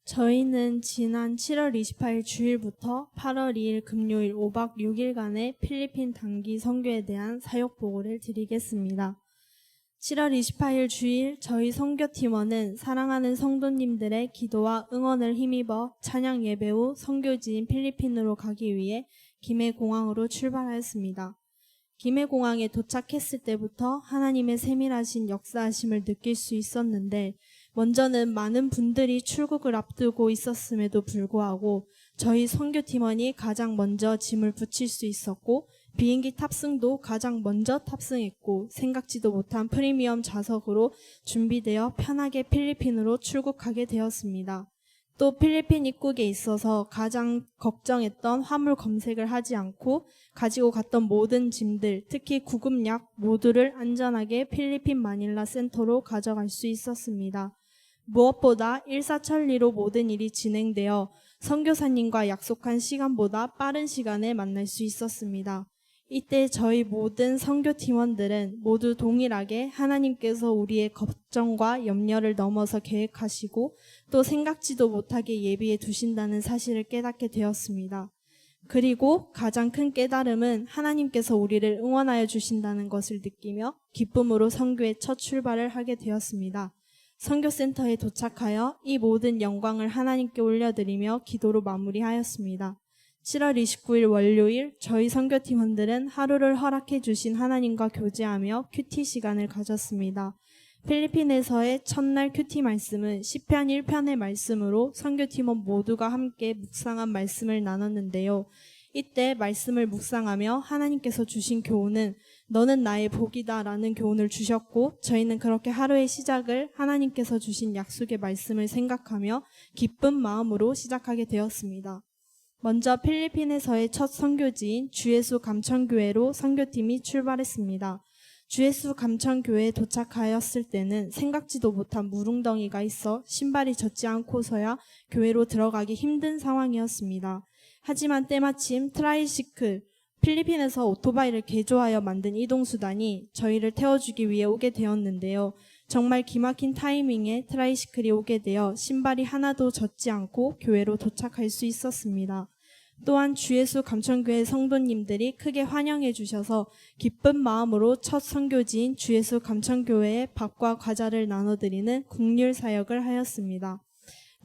저희는 지난 7월 28일 주일부터 8월 2일 금요일 5박 6일간의 필리핀 단기 선교에 대한 사역 보고를 드리겠습니다. 7월 28일 주일 저희 선교팀원은 사랑하는 성도님들의 기도와 응원을 힘입어 찬양 예배 후 선교지인 필리핀으로 가기 위해 김해공항으로 출발하였습니다. 김해공항에 도착했을 때부터 하나님의 세밀하신 역사하심을 느낄 수 있었는데, 먼저는 많은 분들이 출국을 앞두고 있었음에도 불구하고 저희 선교팀원이 가장 먼저 짐을 붙일 수 있었고, 비행기 탑승도 가장 먼저 탑승했고, 생각지도 못한 프리미엄 좌석으로 준비되어 편하게 필리핀으로 출국하게 되었습니다. 또 필리핀 입국에 있어서 가장 걱정했던 화물 검색을 하지 않고 가지고 갔던 모든 짐들, 특히 구급약 모두를 안전하게 필리핀 마닐라 센터로 가져갈 수 있었습니다. 무엇보다 일사천리로 모든 일이 진행되어 선교사님과 약속한 시간보다 빠른 시간에 만날 수 있었습니다. 이때 저희 모든 선교팀원들은 모두 동일하게 하나님께서 우리의 걱정과 염려를 넘어서 계획하시고 또 생각지도 못하게 예비해 두신다는 사실을 깨닫게 되었습니다. 그리고 가장 큰 깨달음은 하나님께서 우리를 응원하여 주신다는 것을 느끼며 기쁨으로 선교의 첫 출발을 하게 되었습니다. 선교센터에 도착하여 이 모든 영광을 하나님께 올려드리며 기도로 마무리하였습니다. 7월 29일 월요일 저희 선교팀원들은 하루를 허락해 주신 하나님과 교제하며 큐티 시간을 가졌습니다. 필리핀에서의 첫날 큐티 말씀은 시편 1편의 말씀으로 선교팀원 모두가 함께 묵상한 말씀을 나눴는데요. 이때 말씀을 묵상하며 하나님께서 주신 교훈은 너는 나의 복이다 라는 교훈을 주셨고, 저희는 그렇게 하루의 시작을 하나님께서 주신 약속의 말씀을 생각하며 기쁜 마음으로 시작하게 되었습니다. 먼저 필리핀에서의 첫 선교지인 주예수 감천교회로 선교팀이 출발했습니다. 주예수 감천교회에 도착하였을 때는 생각지도 못한 무릉덩이가 있어 신발이 젖지 않고서야 교회로 들어가기 힘든 상황이었습니다. 하지만 때마침 트라이시클, 필리핀에서 오토바이를 개조하여 만든 이동수단이 저희를 태워주기 위해 오게 되었는데요. 정말 기막힌 타이밍에 트라이시클이 오게 되어 신발이 하나도 젖지 않고 교회로 도착할 수 있었습니다. 또한 주예수 감천교회 성도님들이 크게 환영해 주셔서 기쁜 마음으로 첫 선교지인 주예수 감천교회에 밥과 과자를 나눠드리는 국률 사역을 하였습니다.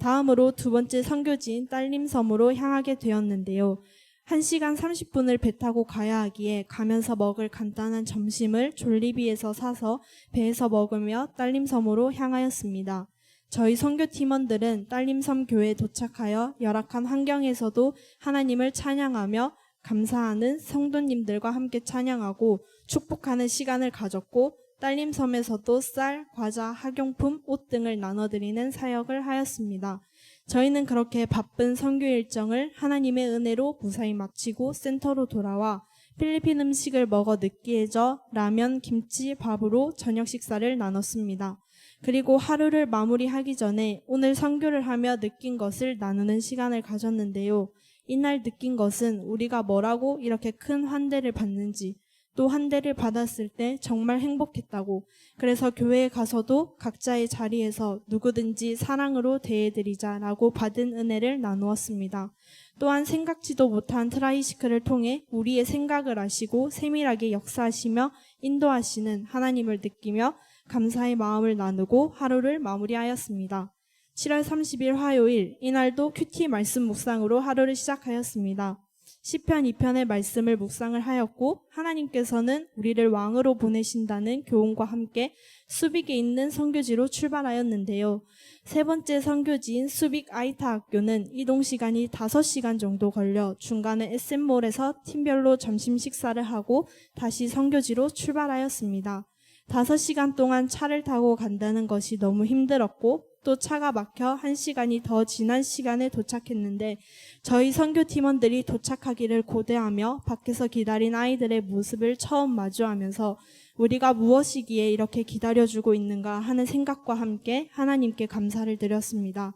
다음으로 두 번째 선교지인 딸림섬으로 향하게 되었는데요. 1시간 30분을 배 타고 가야 하기에 가면서 먹을 간단한 점심을 졸리비에서 사서 배에서 먹으며 딸림섬으로 향하였습니다. 저희 선교팀원들은 딸림섬 교회에 도착하여 열악한 환경에서도 하나님을 찬양하며 감사하는 성도님들과 함께 찬양하고 축복하는 시간을 가졌고, 딸림섬에서도 쌀, 과자, 학용품, 옷 등을 나눠드리는 사역을 하였습니다. 저희는 그렇게 바쁜 선교 일정을 하나님의 은혜로 무사히 마치고 센터로 돌아와 필리핀 음식을 먹어 느끼해져 라면, 김치, 밥으로 저녁 식사를 나눴습니다. 그리고 하루를 마무리하기 전에 오늘 선교를 하며 느낀 것을 나누는 시간을 가졌는데요. 이날 느낀 것은 우리가 뭐라고 이렇게 큰 환대를 받는지, 또 환대를 받았을 때 정말 행복했다고, 그래서 교회에 가서도 각자의 자리에서 누구든지 사랑으로 대해드리자라고 받은 은혜를 나누었습니다. 또한 생각지도 못한 트라이시클을 통해 우리의 생각을 아시고 세밀하게 역사하시며 인도하시는 하나님을 느끼며 감사의 마음을 나누고 하루를 마무리하였습니다. 7월 30일 화요일, 이날도 큐티 말씀 묵상으로 하루를 시작하였습니다. 시편 2편의 말씀을 묵상을 하였고, 하나님께서는 우리를 왕으로 보내신다는 교훈과 함께 수빅에 있는 선교지로 출발하였는데요. 세 번째 선교지인 수빅 아이타 학교는 이동 시간이 5시간 정도 걸려 중간에 SM몰에서 팀별로 점심 식사를 하고 다시 선교지로 출발하였습니다. 5시간 동안 차를 타고 간다는 것이 너무 힘들었고, 또 차가 막혀 1시간이 더 지난 시간에 도착했는데, 저희 선교팀원들이 도착하기를 고대하며 밖에서 기다린 아이들의 모습을 처음 마주하면서 우리가 무엇이기에 이렇게 기다려주고 있는가 하는 생각과 함께 하나님께 감사를 드렸습니다.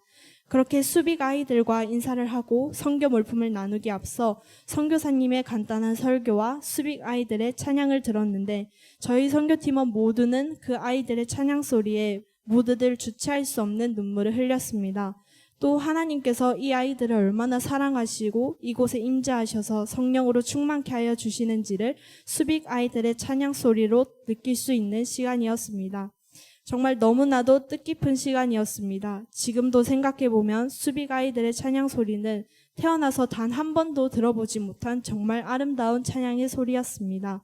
그렇게 수빅 아이들과 인사를 하고 선교 물품을 나누기 앞서 선교사님의 간단한 설교와 수빅 아이들의 찬양을 들었는데, 저희 선교팀원 모두는 그 아이들의 찬양 소리에 모두들 주체할 수 없는 눈물을 흘렸습니다. 또 하나님께서 이 아이들을 얼마나 사랑하시고 이곳에 임재하셔서 성령으로 충만케 하여 주시는지를 수빅 아이들의 찬양 소리로 느낄 수 있는 시간이었습니다. 정말 너무나도 뜻깊은 시간이었습니다. 지금도 생각해보면 수빅 아이들의 찬양 소리는 태어나서 단 한 번도 들어보지 못한 정말 아름다운 찬양의 소리였습니다.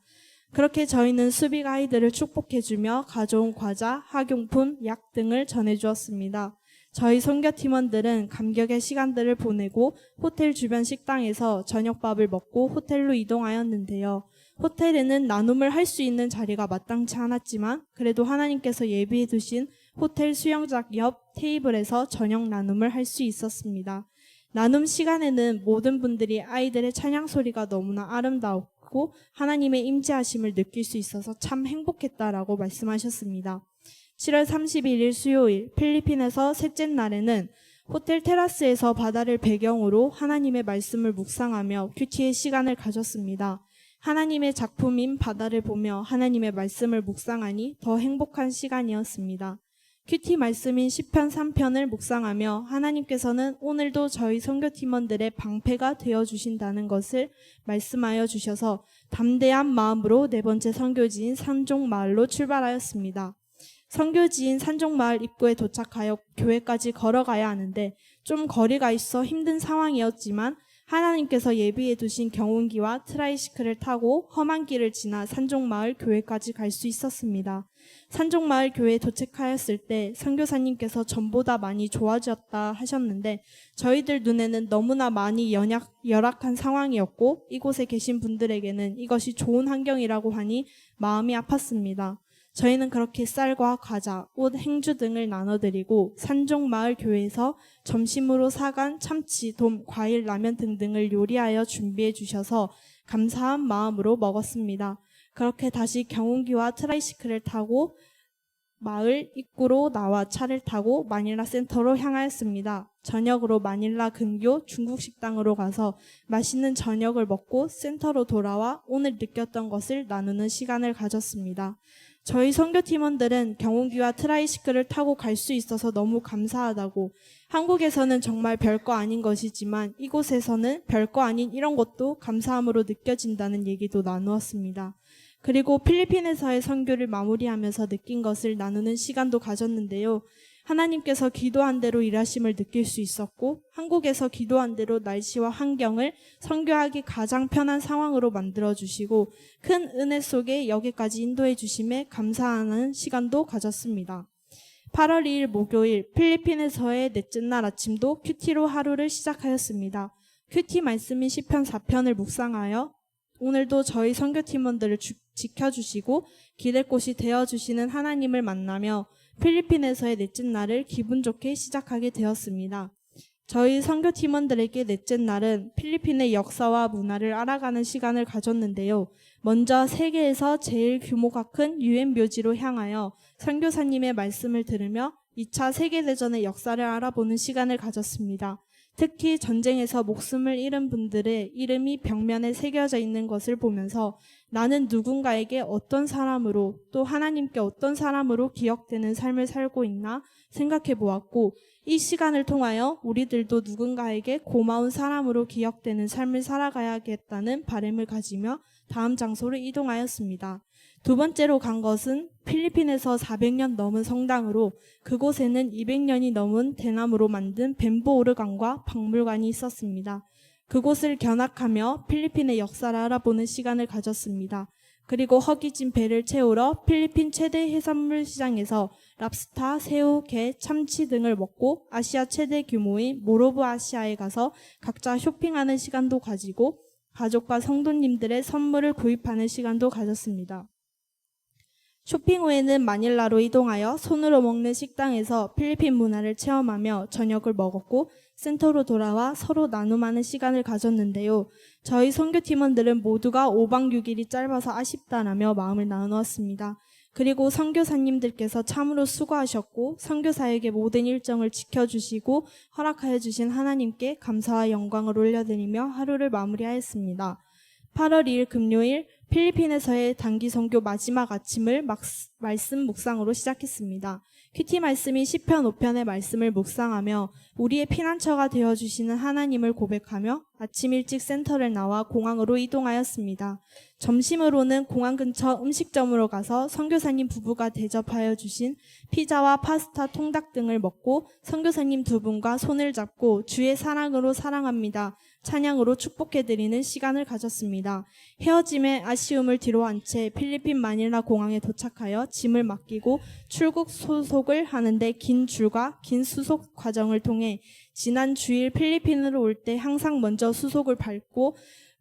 그렇게 저희는 수빅 아이들을 축복해주며 가져온 과자, 학용품, 약 등을 전해주었습니다. 저희 선교팀원들은 감격의 시간들을 보내고 호텔 주변 식당에서 저녁밥을 먹고 호텔로 이동하였는데요. 호텔에는 나눔을 할 수 있는 자리가 마땅치 않았지만 그래도 하나님께서 예비해 두신 호텔 수영장 옆 테이블에서 저녁 나눔을 할 수 있었습니다. 나눔 시간에는 모든 분들이 아이들의 찬양 소리가 너무나 아름다웠고 하나님의 임재하심을 느낄 수 있어서 참 행복했다라고 말씀하셨습니다. 7월 31일 수요일 필리핀에서 셋째 날에는 호텔 테라스에서 바다를 배경으로 하나님의 말씀을 묵상하며 큐티의 시간을 가졌습니다. 하나님의 작품인 바다를 보며 하나님의 말씀을 묵상하니 더 행복한 시간이었습니다. 큐티 말씀인 시편 3편을 묵상하며 하나님께서는 오늘도 저희 선교팀원들의 방패가 되어주신다는 것을 말씀하여 주셔서 담대한 마음으로 네 번째 선교지인 산종마을로 출발하였습니다. 선교지인 산종마을 입구에 도착하여 교회까지 걸어가야 하는데 좀 거리가 있어 힘든 상황이었지만 하나님께서 예비해 두신 경운기와 트라이시클을 타고 험한 길을 지나 산종마을 교회까지 갈 수 있었습니다. 산종마을 교회에 도착하였을 때 선교사님께서 전보다 많이 좋아졌다 하셨는데 저희들 눈에는 너무나 많이 열악한 상황이었고 이곳에 계신 분들에게는 이것이 좋은 환경이라고 하니 마음이 아팠습니다. 저희는 그렇게 쌀과 과자, 옷, 행주 등을 나눠드리고 산종마을 교회에서 점심으로 사간, 참치, 돔, 과일, 라면 등등을 요리하여 준비해 주셔서 감사한 마음으로 먹었습니다. 그렇게 다시 경운기와 트라이시클을 타고 마을 입구로 나와 차를 타고 마닐라 센터로 향하였습니다. 저녁으로 마닐라 근교 중국 식당으로 가서 맛있는 저녁을 먹고 센터로 돌아와 오늘 느꼈던 것을 나누는 시간을 가졌습니다. 저희 선교팀원들은 경운기와 트라이시클을 타고 갈 수 있어서 너무 감사하다고 한국에서는 정말 별거 아닌 것이지만 이곳에서는 별거 아닌 이런 것도 감사함으로 느껴진다는 얘기도 나누었습니다. 그리고 필리핀에서의 선교를 마무리하면서 느낀 것을 나누는 시간도 가졌는데요. 하나님께서 기도한 대로 일하심을 느낄 수 있었고 한국에서 기도한 대로 날씨와 환경을 선교하기 가장 편한 상황으로 만들어주시고 큰 은혜 속에 여기까지 인도해 주심에 감사하는 시간도 가졌습니다. 8월 2일 목요일 필리핀에서의 넷째 날 아침도 큐티로 하루를 시작하였습니다. 큐티 말씀인 시편 4편을 묵상하여 오늘도 저희 선교팀원들을 지켜주시고 기댈 곳이 되어주시는 하나님을 만나며 필리핀에서의 넷째 날을 기분 좋게 시작하게 되었습니다. 저희 선교팀원들에게 넷째 날은 필리핀의 역사와 문화를 알아가는 시간을 가졌는데요. 먼저 세계에서 제일 규모가 큰 유엔 묘지로 향하여 선교사님의 말씀을 들으며 2차 세계대전의 역사를 알아보는 시간을 가졌습니다. 특히 전쟁에서 목숨을 잃은 분들의 이름이 벽면에 새겨져 있는 것을 보면서 나는 누군가에게 어떤 사람으로 또 하나님께 어떤 사람으로 기억되는 삶을 살고 있나 생각해 보았고 이 시간을 통하여 우리들도 누군가에게 고마운 사람으로 기억되는 삶을 살아가야겠다는 바람을 가지며 다음 장소로 이동하였습니다. 두 번째로 간 것은 필리핀에서 400년 넘은 성당으로 그곳에는 200년이 넘은 대나무로 만든 뱀보 오르간과 박물관이 있었습니다. 그곳을 견학하며 필리핀의 역사를 알아보는 시간을 가졌습니다. 그리고 허기진 배를 채우러 필리핀 최대 해산물 시장에서 랍스타, 새우, 게, 참치 등을 먹고 아시아 최대 규모인 모로브 아시아에 가서 각자 쇼핑하는 시간도 가지고 가족과 성도님들의 선물을 구입하는 시간도 가졌습니다. 쇼핑 후에는 마닐라로 이동하여 손으로 먹는 식당에서 필리핀 문화를 체험하며 저녁을 먹었고 센터로 돌아와 서로 나눔하는 시간을 가졌는데요. 저희 선교팀원들은 모두가 5박 6일이 짧아서 아쉽다라며 마음을 나누었습니다. 그리고 선교사님들께서 참으로 수고하셨고 선교사에게 모든 일정을 지켜주시고 허락하여 주신 하나님께 감사와 영광을 올려드리며 하루를 마무리하였습니다. 8월 2일 금요일 필리핀에서의 단기 선교 마지막 아침을 말씀 묵상으로 시작했습니다. 큐티 말씀인 시편 5편의 말씀을 묵상하며 우리의 피난처가 되어주시는 하나님을 고백하며 아침 일찍 센터를 나와 공항으로 이동하였습니다. 점심으로는 공항 근처 음식점으로 가서 선교사님 부부가 대접하여 주신 피자와 파스타, 통닭 등을 먹고 선교사님 두 분과 손을 잡고 주의 사랑으로 사랑합니다. 찬양으로 축복해드리는 시간을 가졌습니다. 헤어짐의 아쉬움을 뒤로한 채 필리핀 마닐라 공항에 도착하여 짐을 맡기고 출국 수속을 하는데 긴 줄과 긴 수속 과정을 통해 지난 주일 필리핀으로 올 때 항상 먼저 수속을 밟고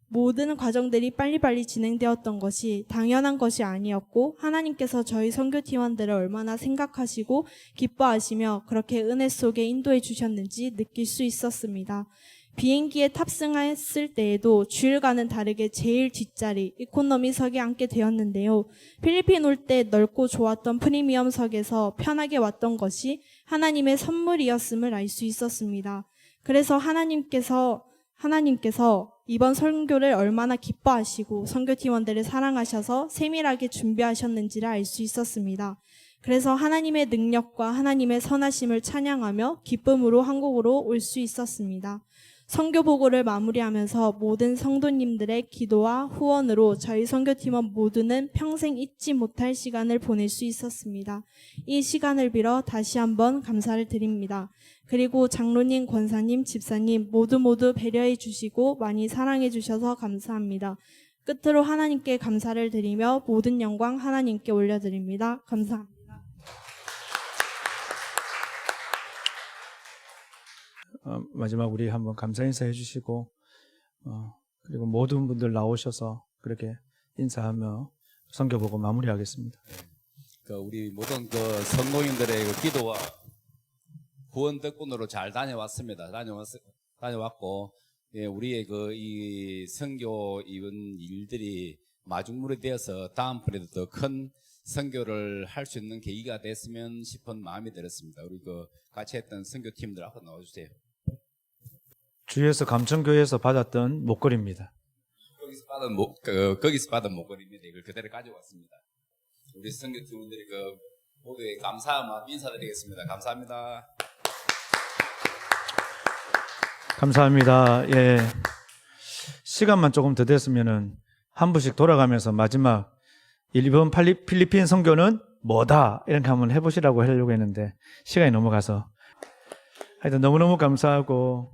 모든 과정들이 빨리빨리 진행되었던 것이 당연한 것이 아니었고 하나님께서 저희 선교팀원들을 얼마나 생각하시고 기뻐하시며 그렇게 은혜 속에 인도해 주셨는지 느낄 수 있었습니다. 비행기에 탑승했을 때에도 주일과는 다르게 제일 뒷자리 이코노미석에 앉게 되었는데요. 필리핀 올 때 넓고 좋았던 프리미엄석에서 편하게 왔던 것이 하나님의 선물이었음을 알 수 있었습니다. 그래서 하나님께서 이번 선교를 얼마나 기뻐하시고 선교팀원들을 사랑하셔서 세밀하게 준비하셨는지를 알 수 있었습니다. 그래서 하나님의 능력과 하나님의 선하심을 찬양하며 기쁨으로 한국으로 올 수 있었습니다. 선교 보고를 마무리하면서 모든 성도님들의 기도와 후원으로 저희 선교팀원 모두는 평생 잊지 못할 시간을 보낼 수 있었습니다. 이 시간을 빌어 다시 한번 감사를 드립니다. 그리고 장로님, 권사님, 집사님 모두 배려해 주시고 많이 사랑해 주셔서 감사합니다. 끝으로 하나님께 감사를 드리며 모든 영광 하나님께 올려드립니다. 감사합니다. 마지막 우리 한번 감사 인사해 주시고 그리고 모든 분들 나오셔서 그렇게 인사하며 선교 보고 마무리하겠습니다. 우리 모든 성도님들의 기도와 후원 덕분으로 잘 다녀왔습니다. 다녀왔고 우리의 이 선교 이번 일들이 마중물이 되어서 다음번에도 더 큰 선교를 할 수 있는 계기가 됐으면 싶은 마음이 들었습니다. 우리 같이 했던 선교팀들 앞으로 나와주세요. 주에서 감천교회에서 받았던 목걸이입니다. 거기서 받은 목걸이입니다. 이걸 그대로 가져왔습니다. 우리 선교팀원들이 모두에 감사함 인사드리겠습니다. 감사합니다. 감사합니다. 예, 시간만 조금 더 됐으면은 한 분씩 돌아가면서 마지막 이번 필리핀 선교는 뭐다 이렇게 한번 해보시라고 하려고 했는데 시간이 넘어가서 하여튼 너무너무 감사하고